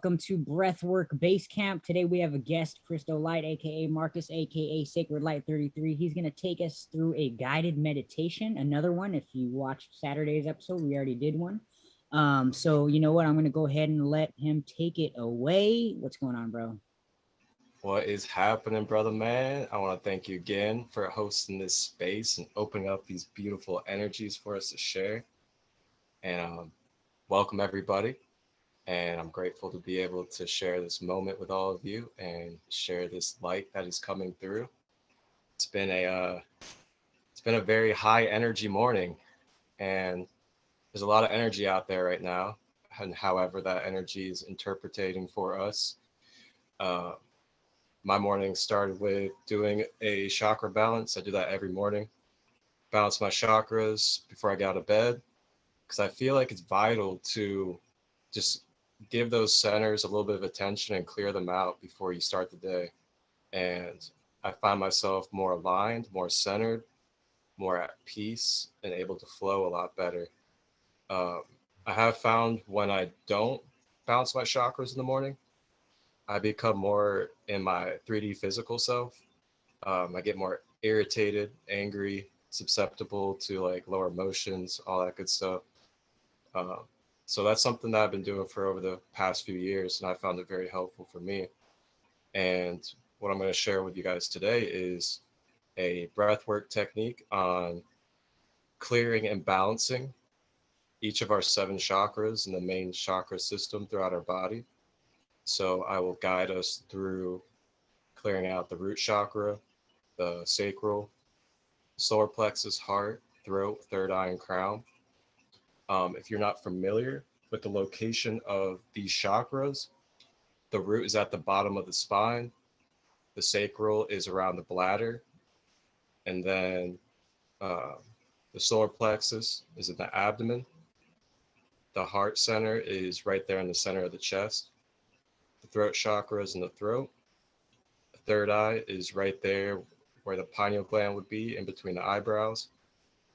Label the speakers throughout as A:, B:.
A: welcome to Breathwork Base Camp. Today we have a guest, Christo Light, aka Marcus, aka Sacred Light 33. He's going to take us through a guided meditation. Another one, if you watched Saturday's episode, we already did one. So you know what? I'm going to go ahead and let him take it away. What's going on, bro?
B: What is happening, brother man? I want to thank you again for hosting this space and opening up these beautiful energies for us to share. And welcome, everybody. And I'm grateful to be able to share this moment with all of you and share this light that is coming through. It's been a very high energy morning, and there's a lot of energy out there right now. And however that energy is interpreting for us. Uh, my morning started with doing a chakra balance. I do that every morning. Balance my chakras before I get out of bed because I feel like it's vital to just give those centers a little bit of attention and clear them out before you start the day. And I find myself more aligned, more centered, more at peace, and able to flow a lot better. Um, I have found when I don't balance my chakras in the morning, I become more in my 3D physical self. I get more irritated, angry, susceptible to like lower emotions, all that good stuff. Uh, so that's something that I've been doing for over the past few years, and I found it very helpful for me. And what I'm going to share with you guys today is a breathwork technique on clearing and balancing each of our 7 chakras in the main chakra system throughout our body. So I will guide us through clearing out the root chakra, the sacral, solar plexus, heart, throat, third eye, and crown. If you're not familiar with the location of these chakras, the root is at the bottom of the spine, the sacral is around the bladder, and then uh, the solar plexus is in the abdomen. The heart center is right there in the center of the chest. The throat chakra is in the throat. The third eye is right there where the pineal gland would be in between the eyebrows.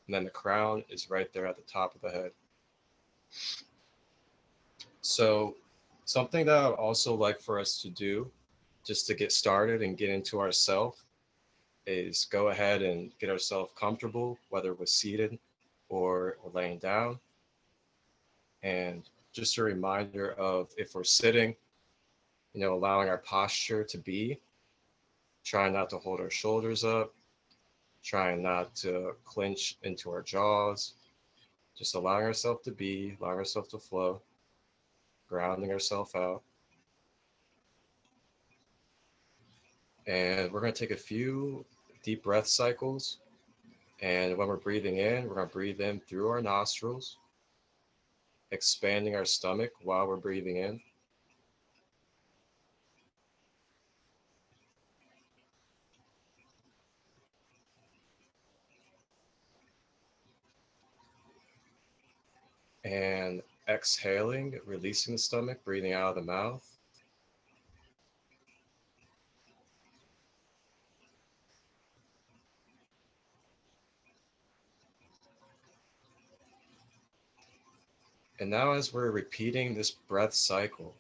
B: And then the crown is right there at the top of the head. So, something that I would also like for us to do just to get started and get into ourself is go ahead and get ourselves comfortable, whether we're seated or laying down. And just a reminder of if we're sitting, allowing our posture to be, trying not to hold our shoulders up, trying not to clench into our jaws, just allowing ourselves to be, allowing ourselves to flow, grounding ourselves out. And we're going to take a few deep breath cycles. And when we're breathing in, we're going to breathe in through our nostrils, expanding our stomach while we're breathing in. And exhaling, releasing the stomach, breathing out of the mouth. And now, as we're repeating this breath cycle,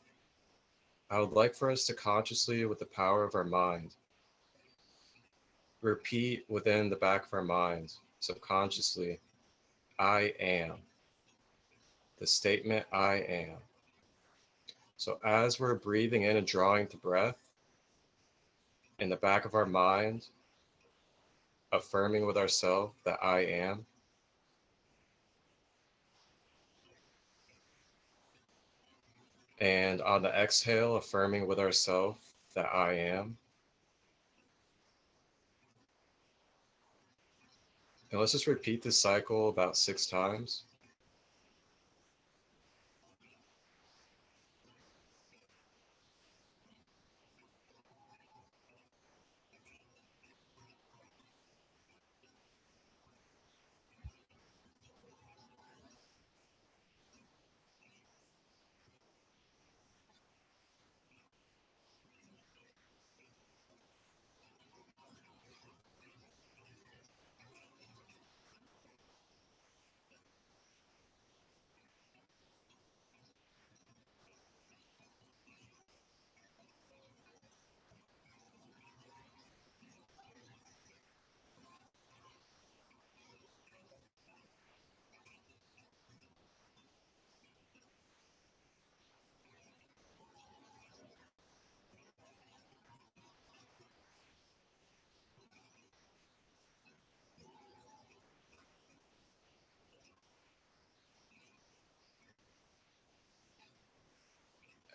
B: I would like for us to consciously, with the power of our mind, repeat within the back of our minds, subconsciously, I am. The statement, I am. So as we're breathing in and drawing the breath, in the back of our mind, affirming with ourselves that I am. And on the exhale, affirming with ourselves that I am. And let's just repeat this cycle about 6 times.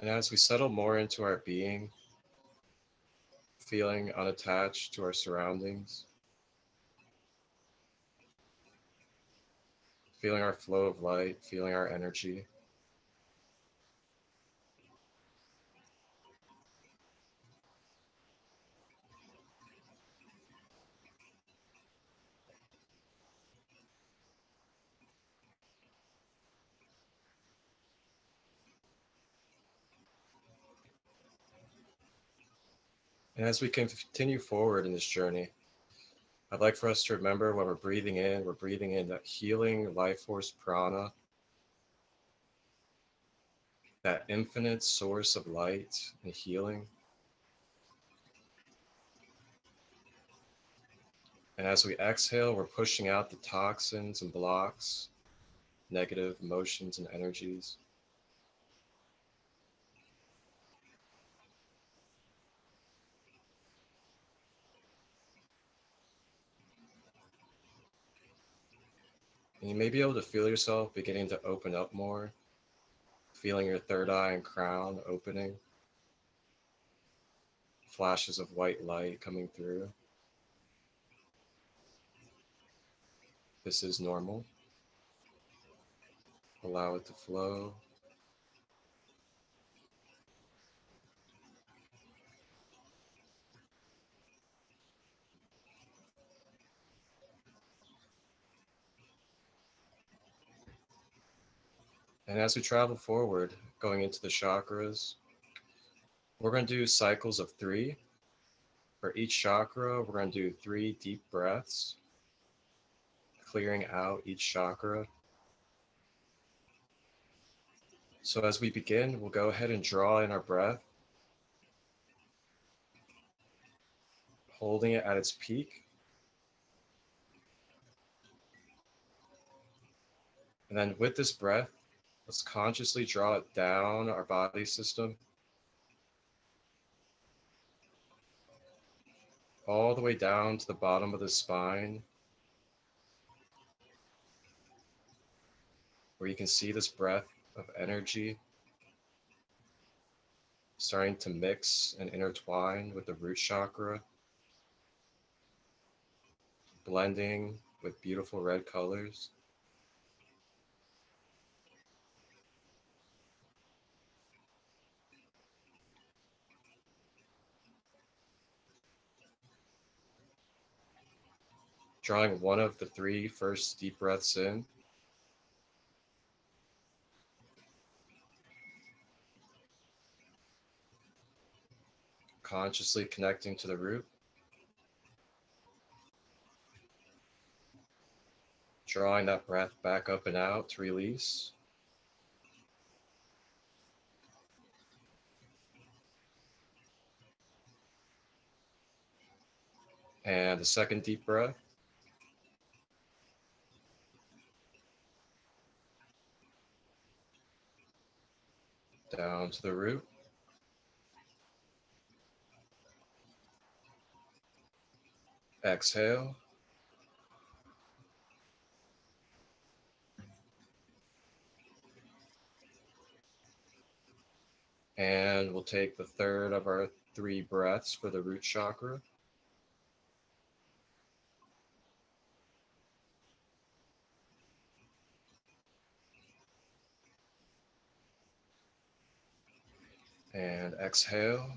B: And as we settle more into our being, feeling unattached to our surroundings, feeling our flow of light, feeling our energy, and as we continue forward in this journey, I'd like for us to remember when we're breathing in that healing life force prana, that infinite source of light and healing. And as we exhale, we're pushing out the toxins and blocks, negative emotions and energies. And you may be able to feel yourself beginning to open up more, feeling your third eye and crown opening, flashes of white light coming through. This is normal. Allow it to flow. And as we travel forward, going into the chakras, we're going to do cycles of 3. For each chakra, we're going to do 3 deep breaths, clearing out each chakra. So as we begin, we'll go ahead and draw in our breath, holding it at its peak. And then with this breath, let's consciously draw it down our body system, all the way down to the bottom of the spine, where you can see this breath of energy starting to mix and intertwine with the root chakra, blending with beautiful red colors. Drawing one of the 3 first deep breaths in, consciously connecting to the root, drawing that breath back up and out to release. And the second deep breath, down to the root. Exhale. And we'll take the third of our 3 breaths for the root chakra. And exhale.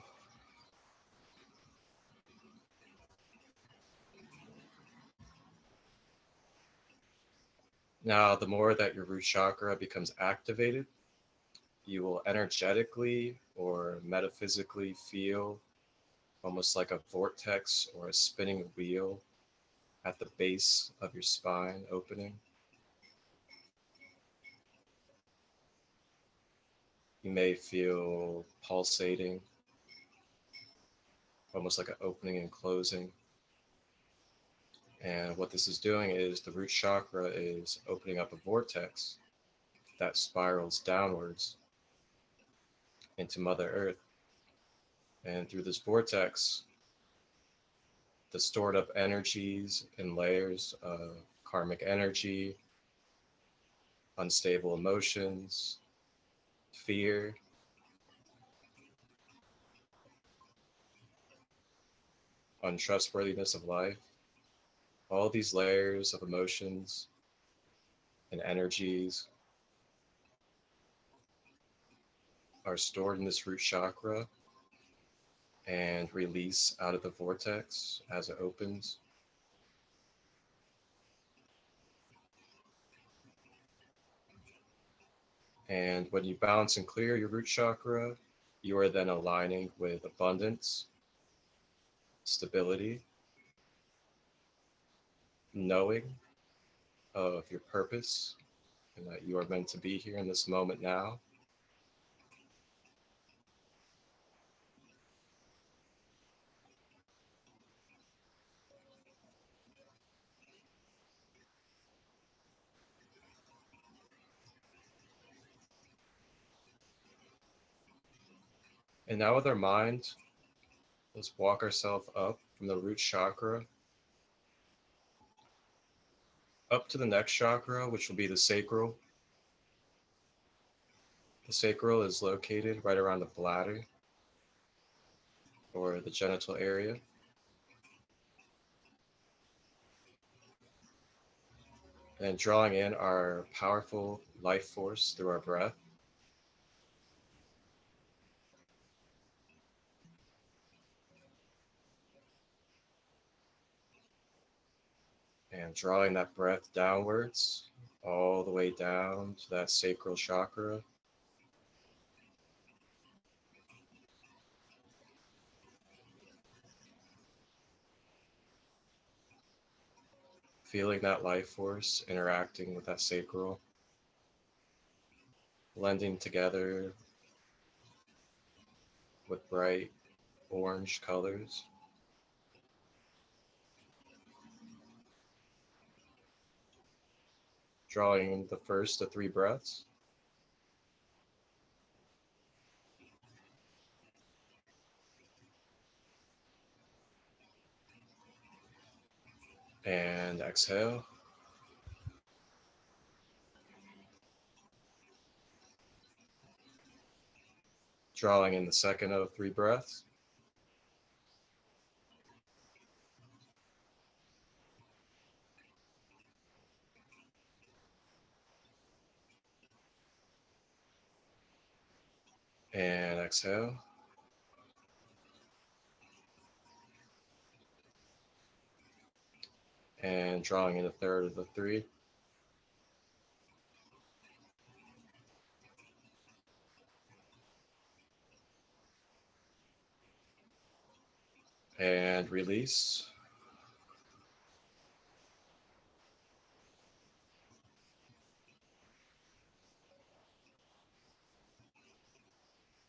B: Now, the more that your root chakra becomes activated, you will energetically or metaphysically feel almost like a vortex or a spinning wheel at the base of your spine opening. You may feel pulsating, almost like an opening and closing. And what this is doing is the root chakra is opening up a vortex that spirals downwards into Mother Earth. And through this vortex, the stored up energies and layers of karmic energy, unstable emotions, fear, untrustworthiness of life, all these layers of emotions and energies are stored in this root chakra and release out of the vortex as it opens. And when you balance and clear your root chakra, you are then aligning with abundance, stability, knowing of your purpose, and that you are meant to be here in this moment now. And now with our mind, let's walk ourselves up from the root chakra up to the next chakra, which will be the sacral. The sacral is located right around the bladder or the genital area. And drawing in our powerful life force through our breath. And drawing that breath downwards, all the way down to that sacral chakra. Feeling that life force interacting with that sacral, blending together with bright orange colors. Drawing in the first of 3 breaths. And exhale. Drawing in the second of 3 breaths. And exhale. And drawing in the third of the 3. And release.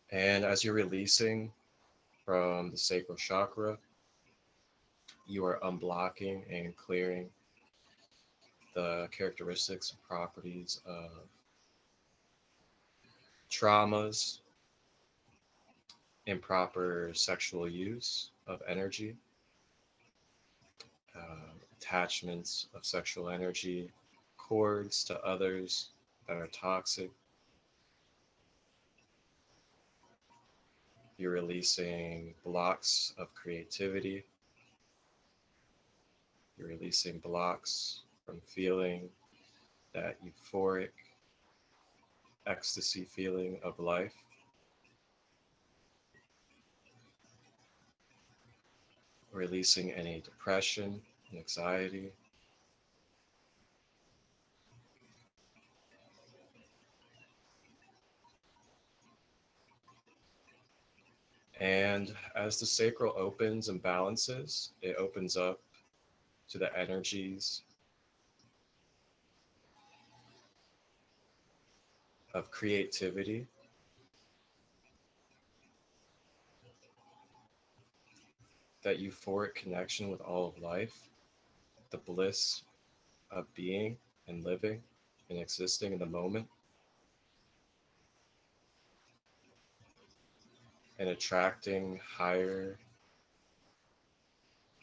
B: And as you're releasing from the sacral chakra, you are unblocking and clearing the characteristics and properties of traumas, improper sexual use of energy, attachments of sexual energy, cords to others that are toxic. You're releasing blocks of creativity. You're releasing blocks from feeling that euphoric ecstasy feeling of life. Releasing any depression, anxiety. And as the sacral opens and balances, it opens up to the energies of creativity, that euphoric connection with all of life, the bliss of being and living and existing in the moment, and attracting higher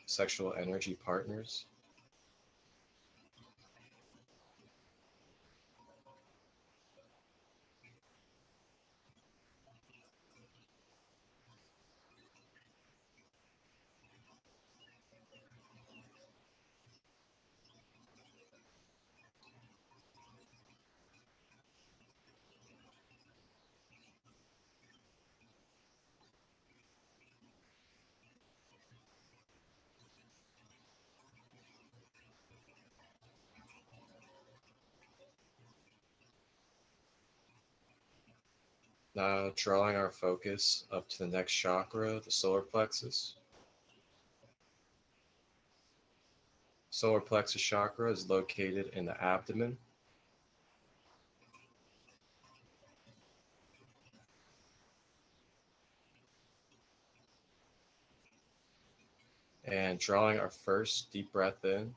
B: sexual energy partners. Now drawing our focus up to the next chakra, the solar plexus. Solar plexus chakra is located in the abdomen. And drawing our first deep breath in.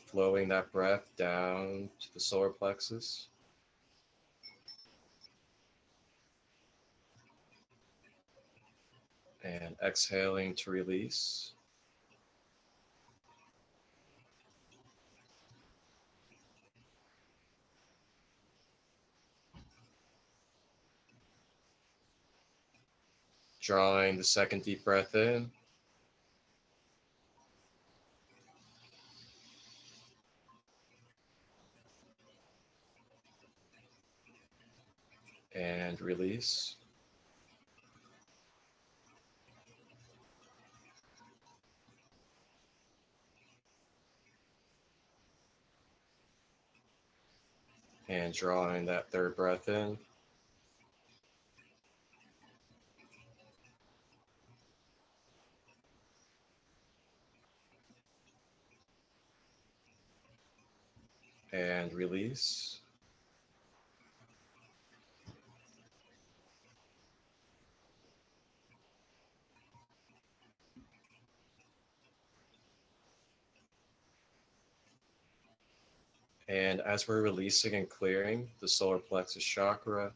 B: Flowing that breath down to the solar plexus. And exhaling to release. Drawing the second deep breath in. And release. And drawing that third breath in. And release. And as we're releasing and clearing the solar plexus chakra,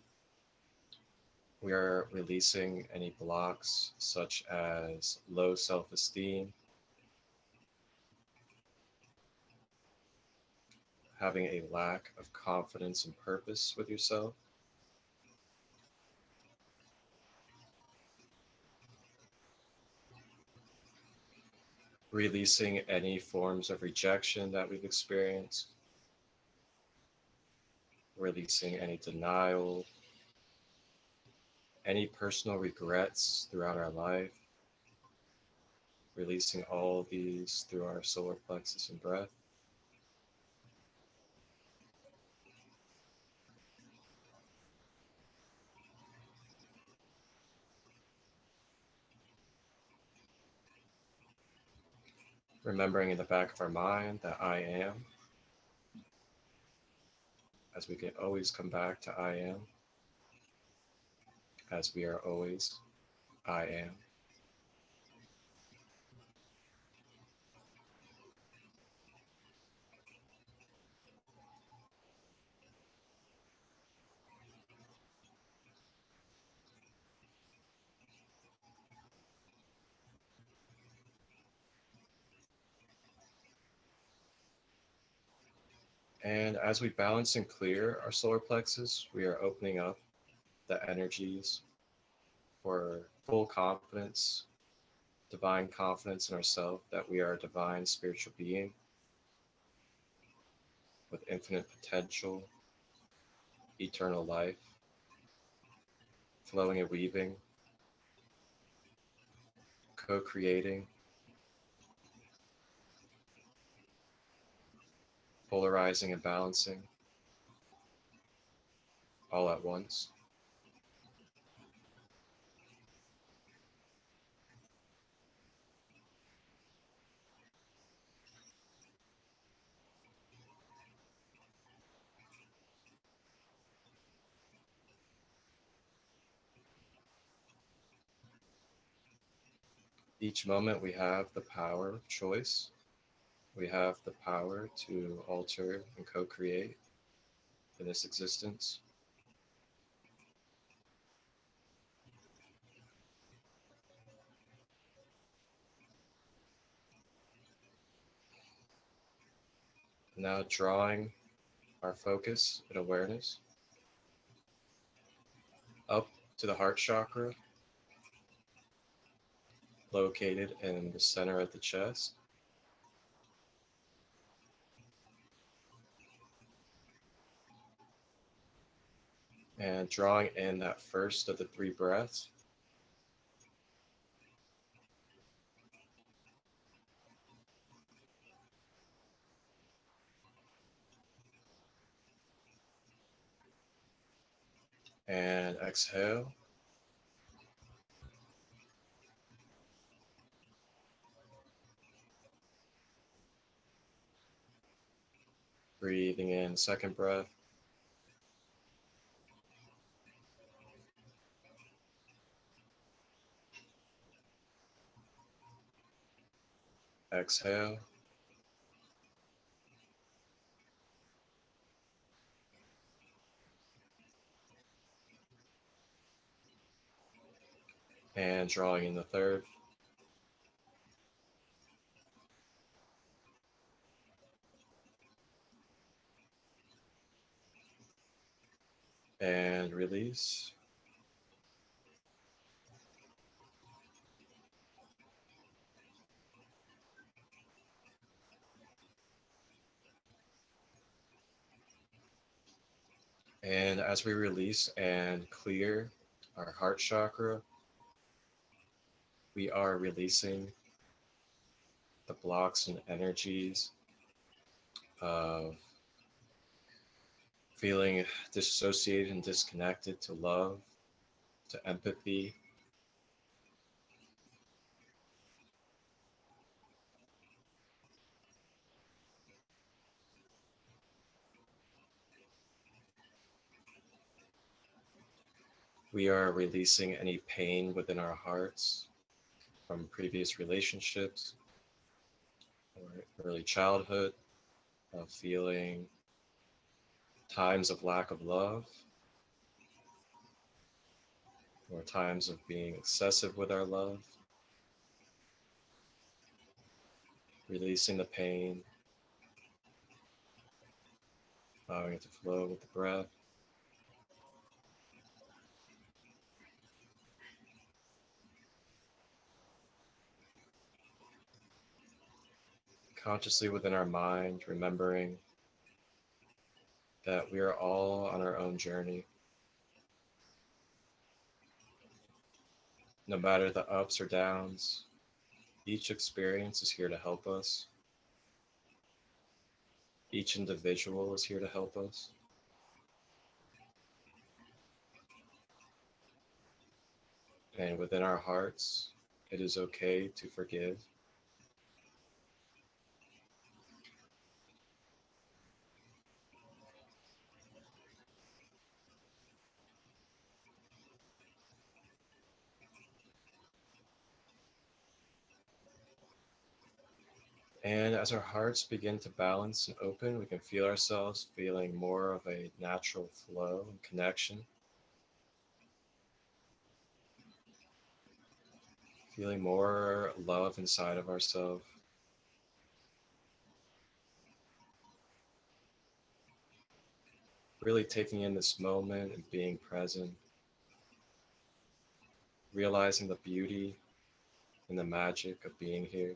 B: we are releasing any blocks such as low self-esteem, having a lack of confidence and purpose with yourself, releasing any forms of rejection that we've experienced, releasing any denial, any personal regrets throughout our life, releasing all of these through our solar plexus and breath. Remembering in the back of our mind that I am, as we can always come back to I am, as we are always I am. And as we balance and clear our solar plexus, we are opening up the energies for full confidence, divine confidence in ourselves that we are a divine spiritual being with infinite potential, eternal life, flowing and weaving, co-creating, polarizing and balancing all at once. Each moment we have the power of choice. We have the power to alter and co-create in this existence. Now drawing our focus and awareness up to the heart chakra, located in the center of the chest. And drawing in that first of the three breaths. And exhale. Breathing in second breath. Exhale. And drawing in the third. And release. And as we release and clear our heart chakra, we are releasing the blocks and energies of feeling dissociated and disconnected to love, to empathy. We are releasing any pain within our hearts from previous relationships or early childhood, of feeling times of lack of love or times of being excessive with our love, releasing the pain, allowing it to flow with the breath. Consciously within our mind, remembering that we are all on our own journey. No matter the ups or downs, each experience is here to help us. Each individual is here to help us. And within our hearts, it is okay to forgive. And as our hearts begin to balance and open, we can feel ourselves feeling more of a natural flow and connection, feeling more love inside of ourselves, really taking in this moment and being present, realizing the beauty and the magic of being here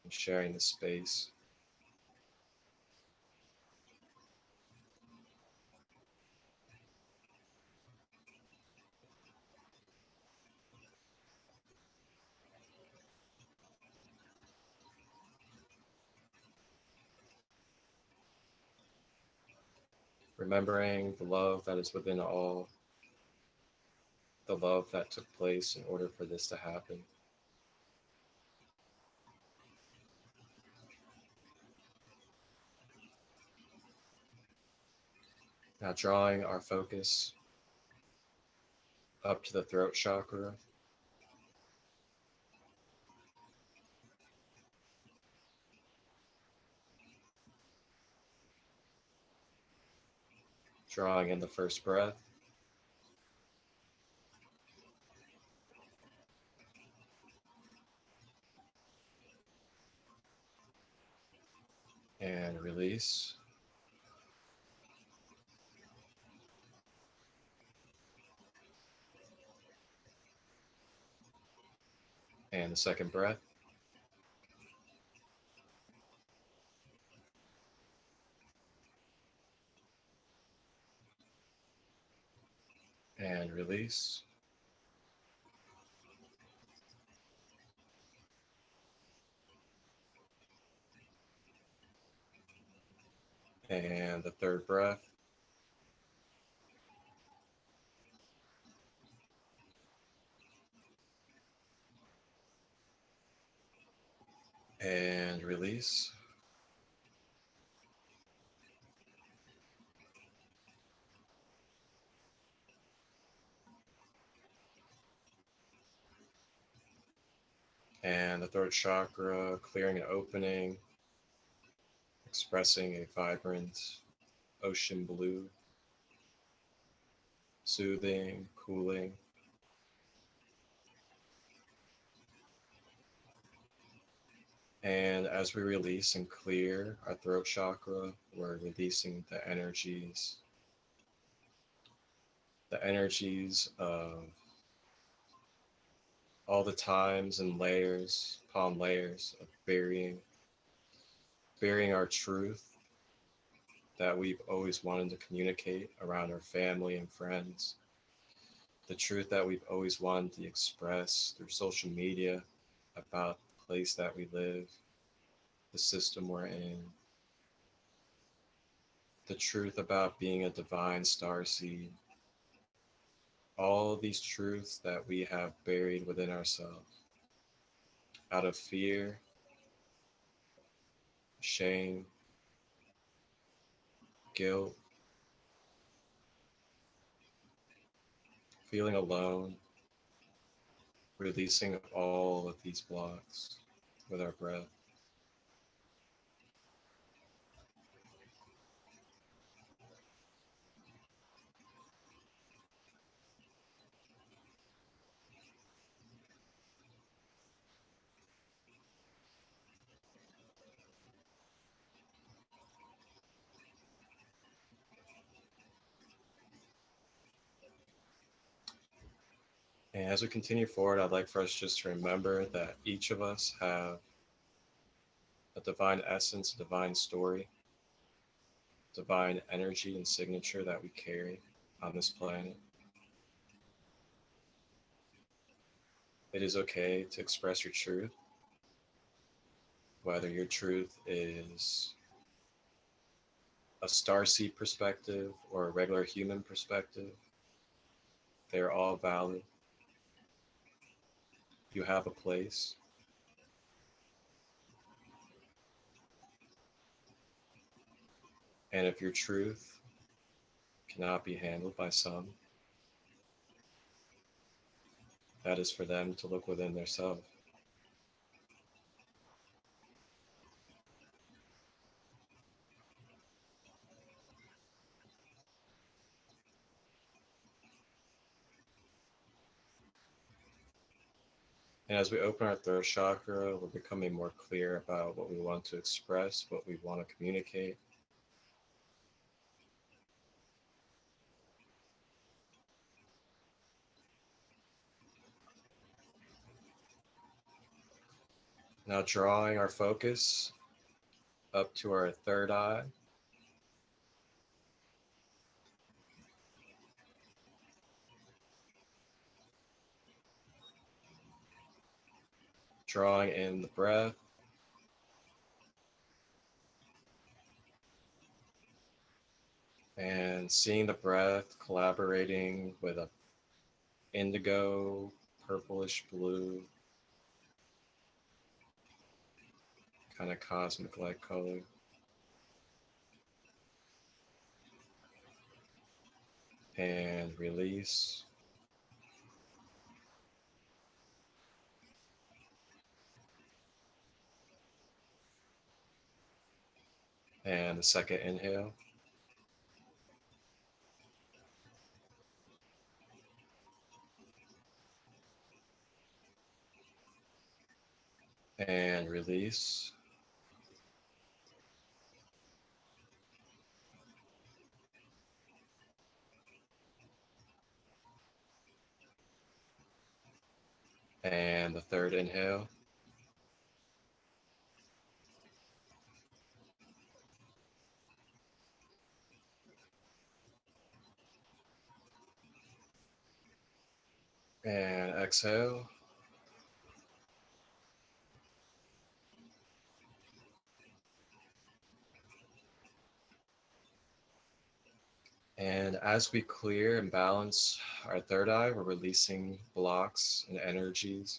B: and sharing the space. Remembering the love that is within all, the love that took place in order for this to happen. Now drawing our focus up to the throat chakra, drawing in the first breath, and release. And the second breath, release. And the third breath. And release. And the throat chakra, clearing and opening, expressing a vibrant ocean blue, soothing, cooling. And as we release and clear our throat chakra, we're releasing the energies of all the times and layers upon layers of burying our truth that we've always wanted to communicate around our family and friends, the truth that we've always wanted to express through social media about the place that we live, the system we're in, the truth about being a divine starseed, all these truths that we have buried within ourselves out of fear, shame, guilt, feeling alone, releasing all of these blocks with our breath. And as we continue forward, I'd like for us just to remember that each of us have a divine essence, a divine story, divine energy and signature that we carry on this planet. It is okay to express your truth, whether your truth is a starseed perspective or a regular human perspective. They're all valid. You have a place. And if your truth cannot be handled by some, that is for them to look within their self. And as we open our throat chakra, we're becoming more clear about what we want to express, what we want to communicate. Now drawing our focus up to our third eye. Drawing in the breath. And seeing the breath collaborating with a indigo, purplish blue, kind of cosmic light color. And release. And the second inhale. And release. And the third inhale. exhale. And as we clear and balance our third eye, we're releasing blocks and energies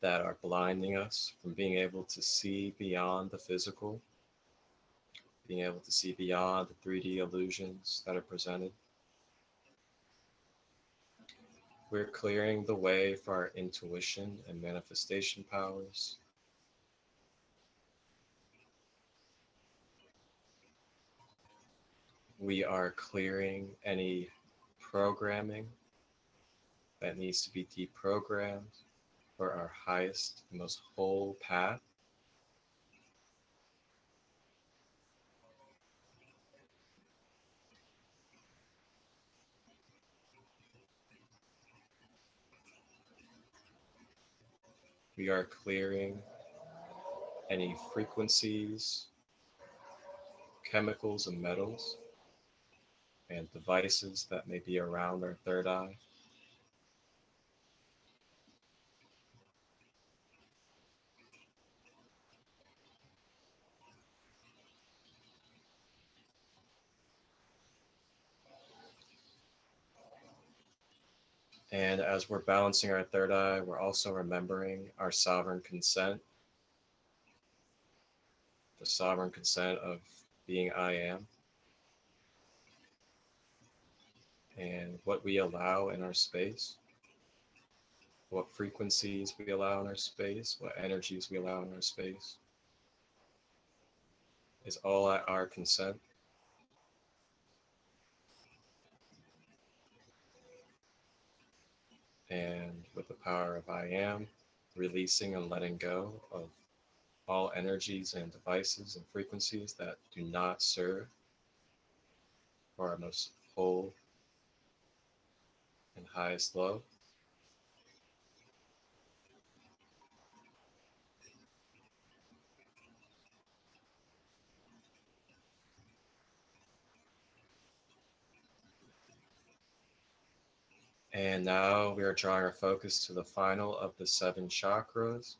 B: that are blinding us from being able to see beyond the physical, being able to see beyond the 3D illusions that are presented. We're clearing the way for our intuition and manifestation powers. We are clearing any programming that needs to be deprogrammed for our highest and most whole path. We are clearing any frequencies, chemicals, and metals and devices that may be around our third eye. And as we're balancing our third eye, we're also remembering our sovereign consent, the sovereign consent of being I am, and what we allow in our space, what frequencies we allow in our space, what energies we allow in our space, is all at our consent. And with the power of I am, releasing and letting go of all energies and devices and frequencies that do not serve for our most whole and highest love. And now we are drawing our focus to the final of the 7 chakras,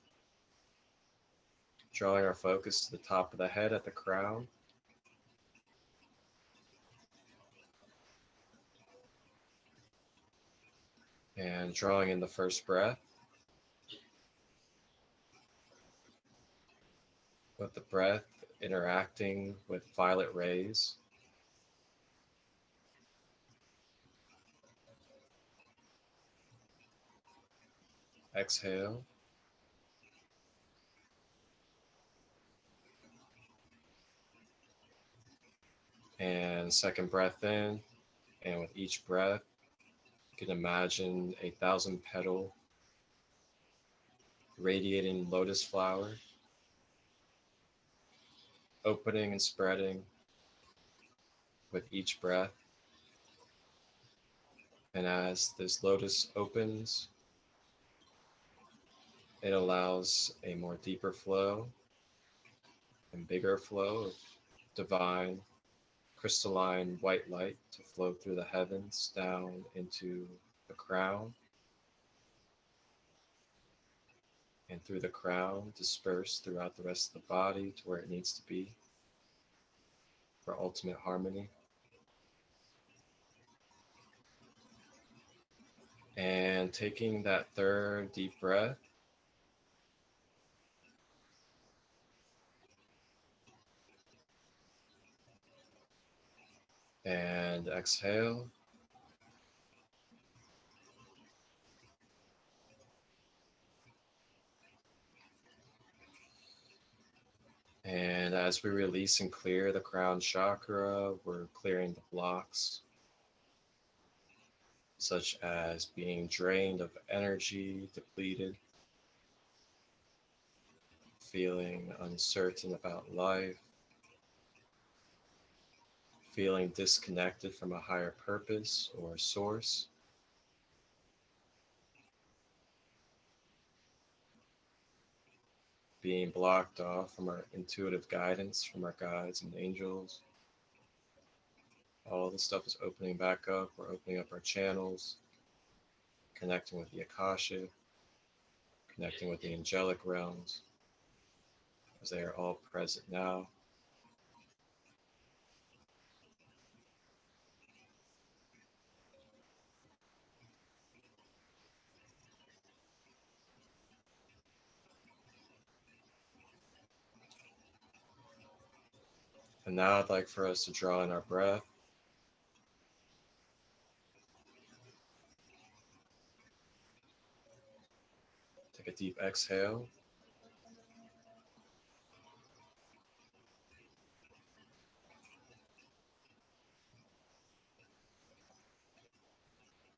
B: drawing our focus to the top of the head at the crown. And drawing in the first breath, with the breath interacting with violet rays. Exhale. And second breath in. And with each breath, you can imagine a 1,000-petal radiating lotus flower opening and spreading with each breath. And as this lotus opens, it allows a more deeper flow and bigger flow of divine, crystalline white light to flow through the heavens down into the crown, and through the crown disperse throughout the rest of the body to where it needs to be for ultimate harmony. And taking that third deep breath, and exhale. And as we release and clear the crown chakra, we're clearing the blocks, such as being drained of energy, depleted, feeling uncertain about life, feeling disconnected from a higher purpose or source, being blocked off from our intuitive guidance from our guides and angels. All this stuff is opening back up. We're opening up our channels. connecting with the Akasha, connecting with the angelic realms, as they are all present now. And now I'd like for us to draw in our breath. Take a deep exhale.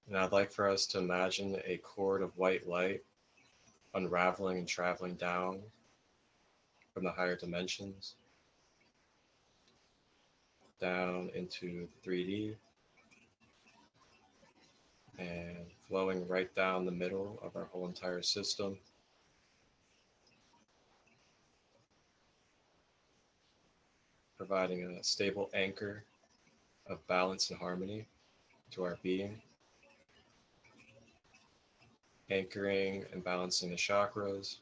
B: And I'd like for us to imagine a cord of white light unraveling and traveling down from the higher dimensions down into 3D and flowing right down the middle of our whole entire system, providing a stable anchor of balance and harmony to our being, anchoring and balancing the chakras.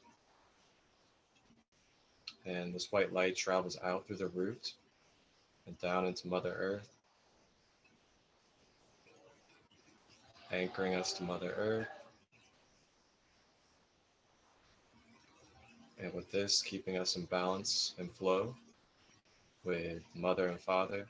B: And this white light travels out through the root and down into Mother Earth, anchoring us to Mother Earth. And with this, keeping us in balance and flow with Mother and Father.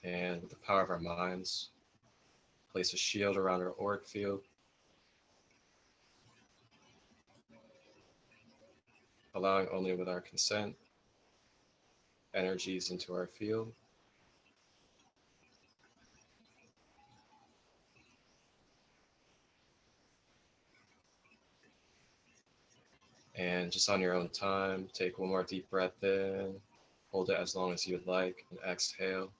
B: And with the power of our minds, place a shield around our auric field, allowing only with our consent energies into our field. And just on your own time, take one more deep breath in, hold it as long as you would like, and exhale.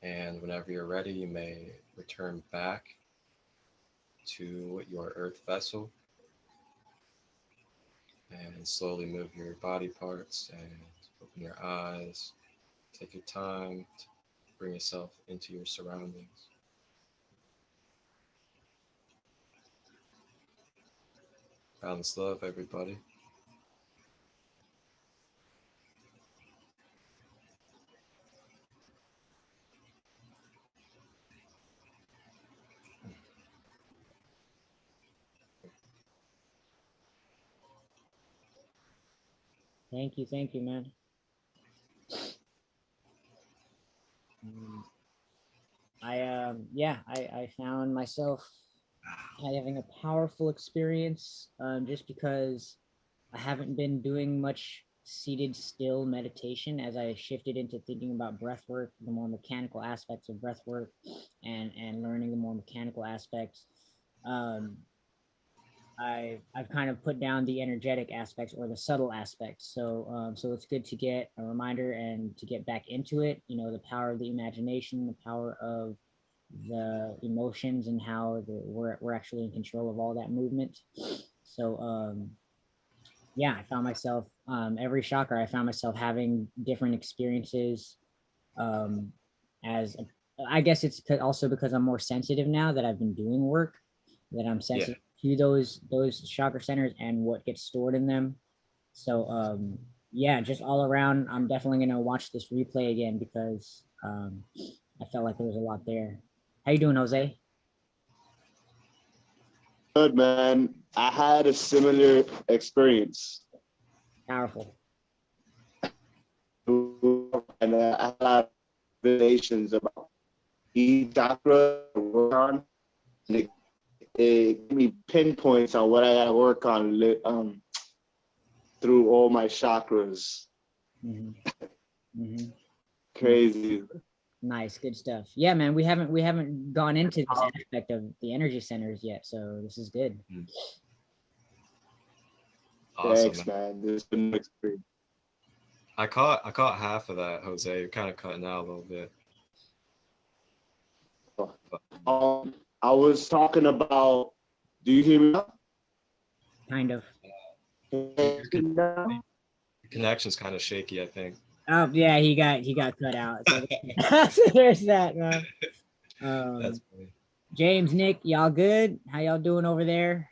B: And whenever you're ready, you may return back to your earth vessel and slowly move your body parts and open your eyes. Take your time to bring yourself into your surroundings. Balance love, everybody.
A: Thank you, man. I found myself having a powerful experience just because I haven't been doing much seated still meditation as I shifted into thinking about breath work, the more mechanical aspects of breath work, and learning the more mechanical aspects. Um, I've kind of put down the energetic aspects or the subtle aspects. So it's good to get a reminder and to get back into it. You know, the power of the imagination, the power of the emotions, and how we're actually in control of all that movement. So yeah, I found myself every chakra. I found myself having different experiences. Um, as I guess it's also because I'm more sensitive now that I've been doing work, that I'm sensitive to those chakra centers and what gets stored in them. So yeah, just all around, I'm definitely gonna watch this replay again because I felt like there was a lot there. How you doing, Jose?
C: Good, man. I had a similar experience.
A: Powerful.
C: And I had a lot of revelations about each chakra to work on. And it gave me pinpoints on what I got to work on through all my chakras. Crazy.
A: Nice, good stuff. Yeah, man, we haven't gone into this aspect of the energy centers yet, so this is good.
B: Awesome.
C: Thanks, man. This has been an experience.
B: I caught half of that, Jose. You're kind of cutting out a little bit.
C: I was talking about. Do you hear me now?
A: Kind of.
B: You're connection's kind of shaky, I think.
A: Oh yeah, he got cut out. So, so there's that, man.
B: That's funny.
A: James, Nick, y'all good? How y'all doing over there?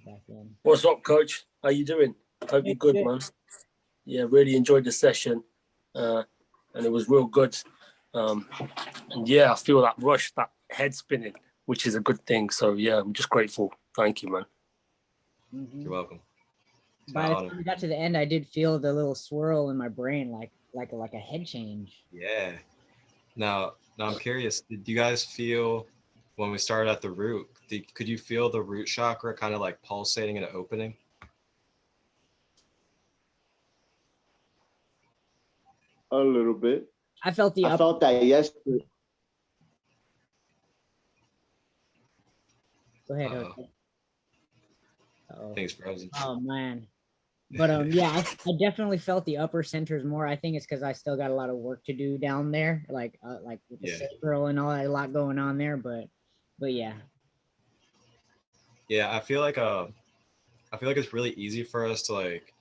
A: Back in.
D: What's up, Coach? How you doing? Hope you're good, man. Yeah, really enjoyed the session, and it was real good. And yeah, I feel that rush, that head spinning, which is a good thing. So yeah, I'm just grateful. Thank you, man.
B: You're welcome.
A: By the time we got to the end, I did feel the little swirl in my brain, like a head change.
B: Yeah. Now I'm curious. Did you guys feel when we started at the root? Could you feel the root chakra kind of like pulsating and opening?
C: A little bit.
A: I felt
C: I felt that yesterday.
A: Go ahead.
B: I think it's frozen.
A: Oh man. But yeah, I definitely felt the upper centers more. I think it's because I still got a lot of work to do down there, like with the sacral and all that, a lot going on there. But yeah.
B: Yeah, I feel like it's really easy for us to like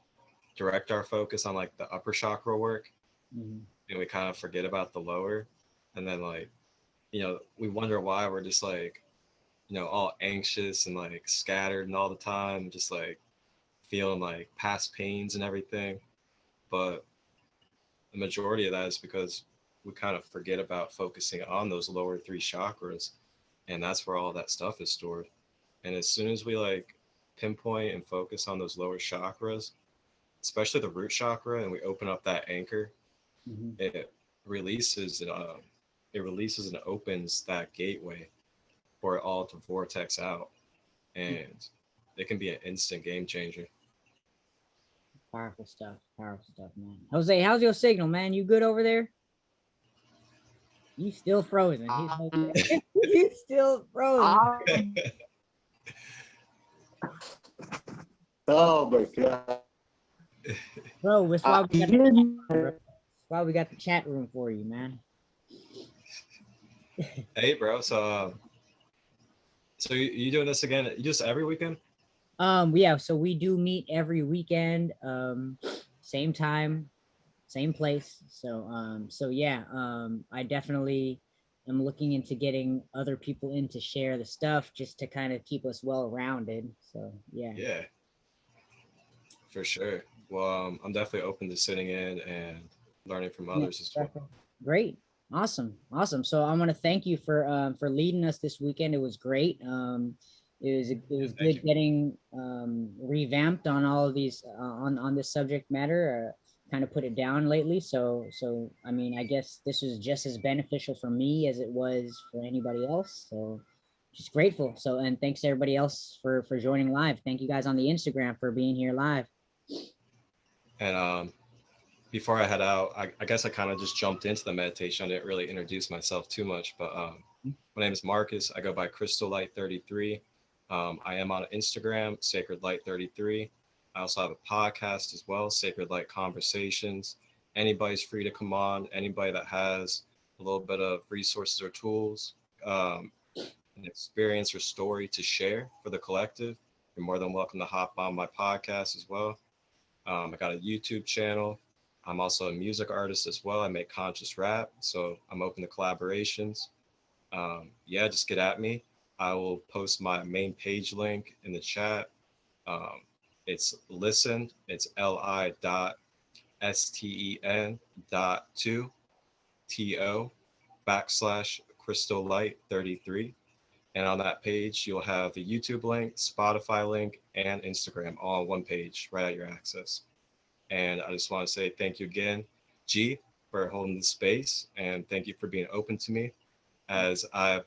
B: direct our focus on like the upper chakra work, and we kind of forget about the lower, and then like, we wonder why we're just like, all anxious and like scattered and all the time, just like feeling like past pains and everything. But the majority of that is because we kind of forget about focusing on those lower three chakras, and that's where all that stuff is stored. And as soon as we like pinpoint and focus on those lower chakras, especially the root chakra, and we open up that anchor, it releases and opens that gateway for it all to vortex out, and it can be an instant game changer.
A: Powerful stuff, man. Jose, how's your signal, man? You good over there? You still frozen. You still frozen.
C: Oh my god.
A: Bro, that's why we got the chat room for you, man.
B: Hey, bro. So you doing this again? Just every weekend?
A: Yeah. So we do meet every weekend, same time, same place. So yeah. I definitely am looking into getting other people in to share the stuff, just to kind of keep us well rounded. So yeah.
B: Yeah. For sure. Well, I'm definitely open to sitting in and learning from others as well.
A: Great. Awesome. So I want to thank you for leading us this weekend. It was great. It was good getting revamped on all of these on this subject matter. Kind of put it down lately. So I mean, I guess this was just as beneficial for me as it was for anybody else. So just grateful. So, and thanks to everybody else for joining live. Thank you guys on the Instagram for being here live.
B: And before I head out, I guess I kind of just jumped into the meditation. I didn't really introduce myself too much, but my name is Marcus. I go by Crystal Light 33. I am on Instagram, Sacred Light 33. I also have a podcast as well, Sacred Light Conversations. Anybody's free to come on. Anybody that has a little bit of resources or tools, an experience or story to share for the collective, you're more than welcome to hop on my podcast as well. I got a YouTube channel. I'm also a music artist as well. I make conscious rap, so I'm open to collaborations. Yeah, just get at me. I will post my main page link in the chat. It's listen. It's li.sten.to/Crystal Light 33. And on that page, you'll have the YouTube link, Spotify link, and Instagram all on one page right at your access. And I just want to say thank you again, G, for holding the space. And thank you for being open to me as I've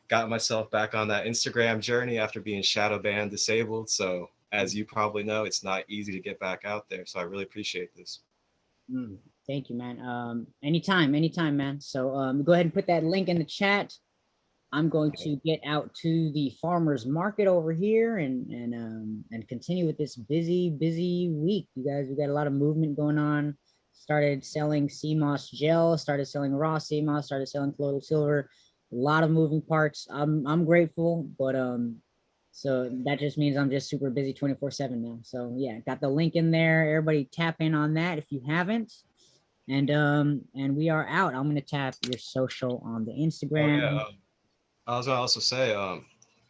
B: got myself back on that Instagram journey after being shadow banned, disabled. So as you probably know, it's not easy to get back out there. So I really appreciate this.
A: Thank you, man. Anytime, man. So go ahead and put that link in the chat. I'm going to get out to the farmers market over here and continue with this busy week. You guys, we got a lot of movement going on. Started selling sea moss gel, started selling raw sea moss, started selling colloidal silver. A lot of moving parts. I'm grateful, but So that just means I'm just super busy 24/7 now. So yeah, got the link in there. Everybody tap in on that if you haven't. And we are out. I'm gonna tap your social on the
B: Oh
A: Instagram.
B: yeah. I was gonna also say,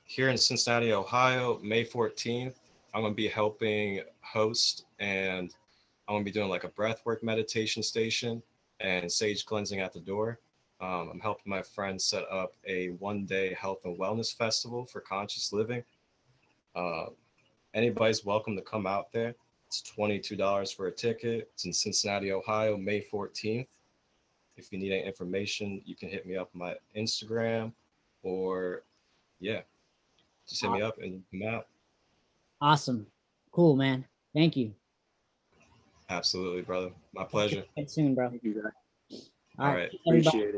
B: here in Cincinnati, Ohio, May 14th, I'm gonna be helping host, and I'm gonna be doing like a breathwork meditation station and sage cleansing at the door. I'm helping my friend set up a 1-day health and wellness festival for conscious living. Uh, Anybody's welcome to come out there. It's $22 for a ticket. It's in Cincinnati, Ohio, May 14th. If you need any information, you can hit me up on my Instagram, or yeah, just hit me up and come out.
A: Awesome. Cool, man. Thank you.
B: Absolutely, brother. My pleasure.
A: Get soon, bro.
C: Thank you, guys.
A: All
B: All
A: right.
B: right.
A: Everybody.
C: Appreciate it.